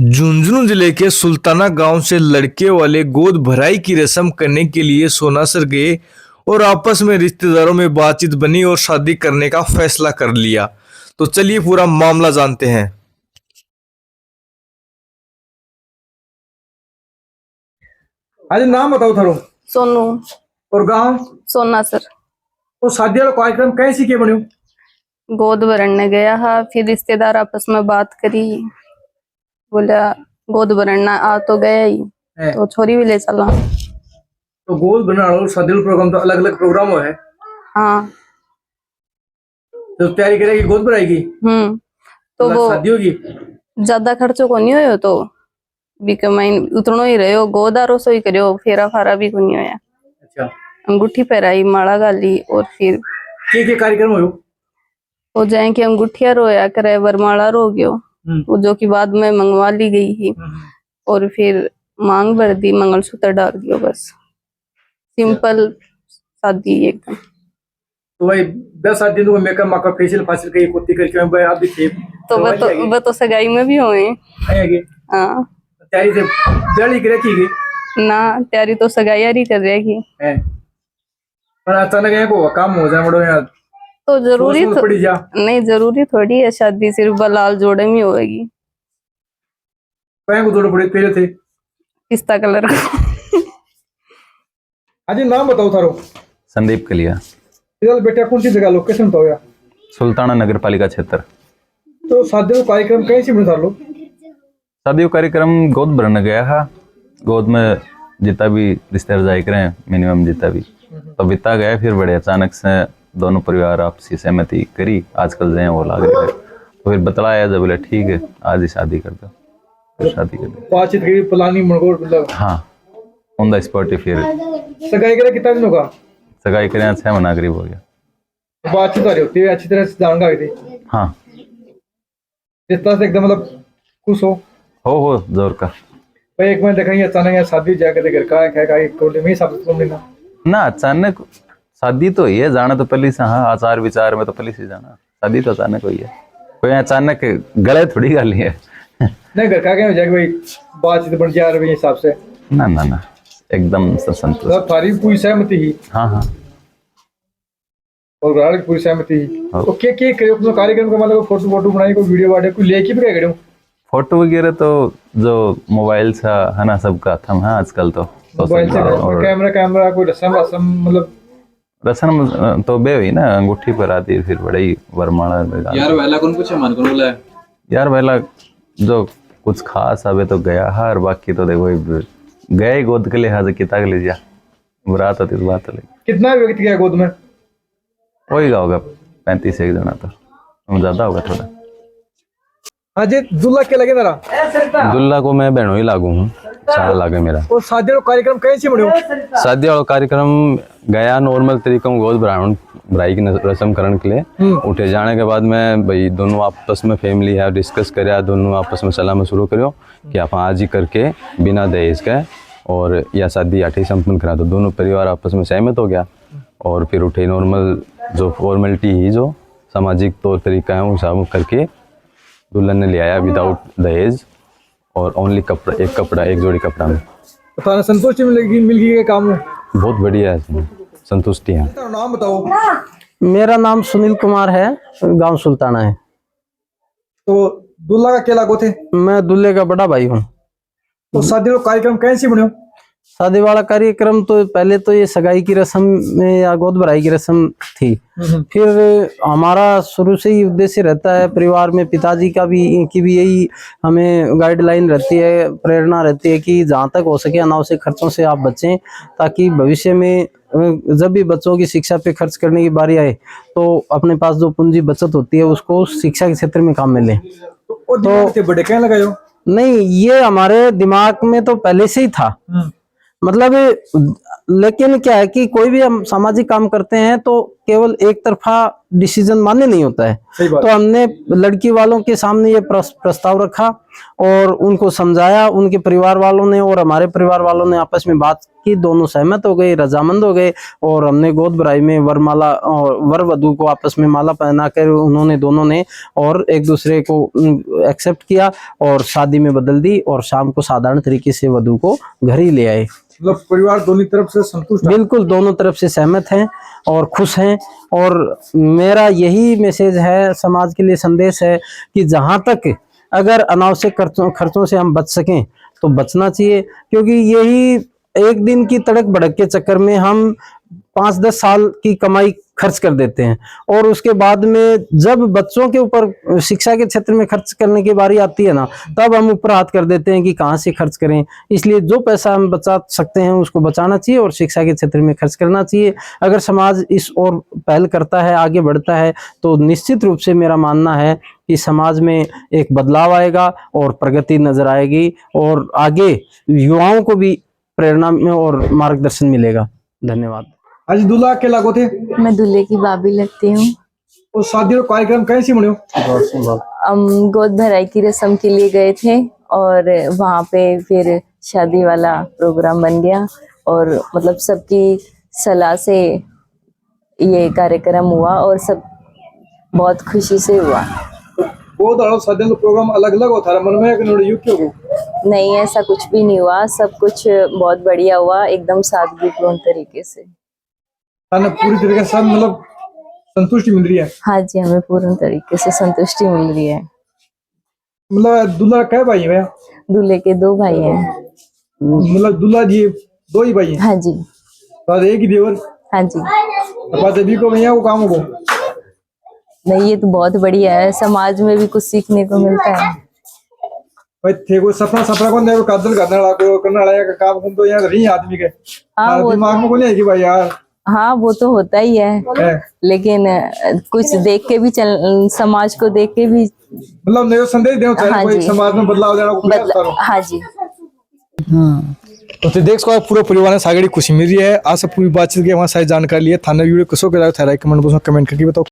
झुंझुनू जिले के सुल्ताना गांव से लड़के वाले गोद भराई की रस्म करने के लिए सोनासर गए और आपस में रिश्तेदारों में बातचीत बनी और शादी करने का फैसला कर लिया। तो चलिए पूरा मामला जानते हैं। आज नाम बताओ थारो। सोनू। और गांव? सोनासर। तो शादी वाला कार्यक्रम कैसे किए बने? गोद भरने गया है, फिर रिश्तेदार आपस में बात करी, बोला गोद भरना आ तो गया ही तो छोरी भी ले चला। तो गोद भरना और शादी वाला प्रोग्राम तो अलग अलग प्रोग्राम हो है। हाँ। तो तैयारी करेगी गोद भराएगी। तो वो शादी होगी। ज्यादा खर्चो को नहीं हो तो भी कमाई उतनो ही रहो, गोदारो सो ही करो, फेरा फारा भी को नहीं होया। अच्छा। अंगूठी पहराई, माला गाली और फिर के कार्यक्रम हो जाए कि अंगूठिया रोया करे, वरमाला रो गयो वो जो कि बाद में मंगवा ली गई ही, और फिर मांग भर दी, मंगलसूत्र डाल दियो, बस सिंपल शादी एकदम। तो भाई 10 दिन तो मेकअप माका फेशियल फाशियल कई कुत्ती करके मैं आप भी थे तो वो तो सगाई में भी हुए। हाँ। तैयारी से तैयारी कर रखी ना, तैयारी तो सगाई कर रही है। पर अचानक है को काम हो जाए बड़ो यार, तो जरूरी तो नहीं, जरूरी थोड़ी है शादी सिर्फ बलाल जोड़े में होगी। पैं को जोड़े पड़े पहले थे पिस्ता कलर का। अजी नाम बताओ थारो। संदीप कलिया। इधर बेटा कौन सी जगह लोकेशन बताओ यार। सुल्ताना नगर पालिका क्षेत्र। तो शादी का कार्यक्रम कैसे बता लो? शादी का कार्यक्रम गोद भरने गया है। गोद में जितना भी रिश्तेदार जाए करें मिनिमम जितना भी तो बिता गया। फिर बड़े अचानक से दोनों परिवार आपसी सहमति करी, आजकल जो वो लाग रहे तो फिर बतलाया जब बोले ठीक है आज ही शादी कर दो, तो शादी कर दो। बातचीत करी, प्लानिंग मतलब हाँ ऑन द स्पॉट ही। फिर सगाई करे कितना दिन होगा? सगाई करें 6 महीना करीब हो गया। बातचीत आ रही होती है अच्छी तरह से जानकारी थी। हाँ रिश्ता से एकदम मतलब खुश हो जोर का। भाई एक मैं देखा अचानक शादी जाकर घर का ना अचानक शादी तो ही है, जाना तो पहले से। हाँ आचार विचार में तो पहले से जाना, शादी तो अचानक हुई है, कोई अचानक गले थोड़ी गाली है। नहीं घर का क्या भाई बातचीत बन जा रही हिसाब से। ना ना ना एकदम संतुष्ट, थारी पूरी सहमति ही। हाँ हाँ और घर की पूरी सहमति ही। तो क्या करो अपना कार्यक्रम का मतलब फोटो वोटो बनाई, कोई वीडियो वाडियो कोई लेके भी क्या करो? फोटो वगैरह तो जो मोबाइल से है ना सबका थम है आजकल तो मोबाइल से और कैमरा कोई रस्म मतलब रस्म तो बे हुई ना, अंगूठी पर आती फिर बड़ी वरमाला यार वैला कौन पूछे मन को बोला है यार वैला जो कुछ खास अबे तो गया है, और बाकी तो देखो गया ही गोद के लिहाज किता के लीजिए बुरात होती बात है। कितना व्यक्ति गया गोद में? होगा 35 एक जना, तो ज्यादा होगा थोड़ा। हाँ जी दुल्ला क्या लगे ना? दुल्ला को मैं बहनों ही लागू हूँ, सारा लागे मेरा। और शादी वाला कार्यक्रम कैसे बने? शादी वाला कार्यक्रम गया नॉर्मल तरीका में गोद भराई की रस्म करने के लिए। उठे जाने के बाद में भाई दोनों आपस में फैमिली है डिस्कस कर, दोनों आपस में सलाह में शुरू करो कि आप आज ही करके बिना दहेज के और या शादी आठ ही संपन्न करा। तो दोनों परिवार आपस में सहमत हो गया और फिर उठे नॉर्मल जो फॉर्मेलिटी ही जो सामाजिक तौर तरीका है उस हिसाब करके दुल्हन ने ले आया विदाउट दहेज और ओनली कपड़ा, एक जोड़ी कपड़ा में। तो संतुष्टि मिल गई काम में? बहुत बढ़िया है, संतुष्टि है। नाम बताओ। मेरा नाम सुनील कुमार है, गांव सुल्ताना है। तो दूल्हा का क्या लागो थे? मैं दूल्हे का बड़ा भाई हूँ। तो शादी वाला कार्यक्रम कैसे बने? शादी वाला कार्यक्रम तो पहले तो ये सगाई की रस्म में या गोद भराई की रस्म थी। फिर हमारा शुरू से ही उद्देश्य रहता है परिवार में, पिताजी का भी की भी यही हमें गाइडलाइन रहती है, प्रेरणा रहती है कि जहाँ तक हो सके अनावश्यक खर्चों से आप बचें, ताकि भविष्य में जब भी बच्चों की शिक्षा पे खर्च करने की बारी आए तो अपने पास जो पूंजी बचत होती है उसको शिक्षा के क्षेत्र में काम में लें। तो बड़े क्या लगाओ? नहीं, ये हमारे दिमाग में तो पहले से ही था, मतलब लेकिन क्या है कि कोई भी हम सामाजिक काम करते हैं तो केवल एक तरफा डिसीजन मान्य नहीं होता है। तो हमने लड़की वालों के सामने ये प्रस्ताव रखा और उनको समझाया, उनके परिवार वालों ने और हमारे परिवार वालों ने आपस में बात की, दोनों सहमत हो गए, रजामंद हो गए और हमने गोद भराई में वरमाला और वर वधू को आपस में माला पहना कर उन्होंने दोनों ने और एक दूसरे को एक्सेप्ट किया और शादी में बदल दी और शाम को साधारण तरीके से वधू को घर ही ले आए। मतलब परिवार दोनों तरफ से संतुष्ट है? बिल्कुल, दोनों तरफ से सहमत हैं और खुश हैं। और मेरा यही मैसेज है, समाज के लिए संदेश है कि जहां तक अगर अनावश्यक खर्चों से हम बच सकें तो बचना चाहिए, क्योंकि यही एक दिन की तड़क भड़क के चक्कर में हम 5-10 साल की कमाई खर्च कर देते हैं और उसके बाद में जब बच्चों के ऊपर शिक्षा के क्षेत्र में खर्च करने की बारी आती है ना, तब हम ऊपर हाथ कर देते हैं कि कहाँ से खर्च करें। इसलिए जो पैसा हम बचा सकते हैं उसको बचाना चाहिए और शिक्षा के क्षेत्र में खर्च करना चाहिए। अगर समाज इस ओर पहल करता है, आगे बढ़ता है, तो निश्चित रूप से मेरा मानना है कि समाज में एक बदलाव आएगा और प्रगति नजर आएगी और आगे युवाओं को भी प्रेरणा में और मार्गदर्शन मिलेगा। धन्यवाद। आज दूल्हा अकेला को थे? मैं दूल्हे की भाभी लगती हूँ। और शादी का कार्यक्रम कैसे बने? हम गोद भराई की रस्म के लिए गए थे और वहाँ पे फिर शादी वाला प्रोग्राम बन गया और मतलब सबकी सलाह से ये कार्यक्रम हुआ और सब बहुत खुशी से हुआ। गोद और शादी का प्रोग्राम अलग अलग होता है, मन में एक नोड़ी युक्त हो? नहीं, ऐसा कुछ भी नहीं हुआ, सब कुछ बहुत बढ़िया हुआ, एकदम सादगीपूर्ण तरीके से। पूरी तरीके से मतलब संतुष्टि मिल रही है? हाँ जी, हमें पूर्ण तरीके से संतुष्टि मिल रही है। मतलब दूल्हा कै भाई है? दूल्हे के 2 भाई हैं। मतलब दूल्हा जी 2 ही भाई हैं? हाँ जी। तो एक ही देवर? हाँ जी। अभी को भैया वो काम हो नहीं, ये तो बहुत बढ़िया है, समाज में भी कुछ सीखने को मिलता है। भाई थे कोई सपना कौन देखो कादल करने वाला का काम हम तो यार रही आदमी के। हाँ, वो दिमाग में कोई नहीं है कि भाई यार। हाँ, वो तो होता ही है। लेकिन कुछ देख के भी समाज को देख के भी मतलब नया संदेश देना चाहिए। हाँ कोई जी। समाज में बदलाव देना को प्रयास करो। हाँ जी। तो देख सको पूरा परिवार ने सागड़ी खुशी मिल रही है। आज से पूरी बातचीत की हमारे साथ जानकारी लिए थाना वीडियो कसो के थारा कमेंट बॉक्स में कमेंट करके बताओ।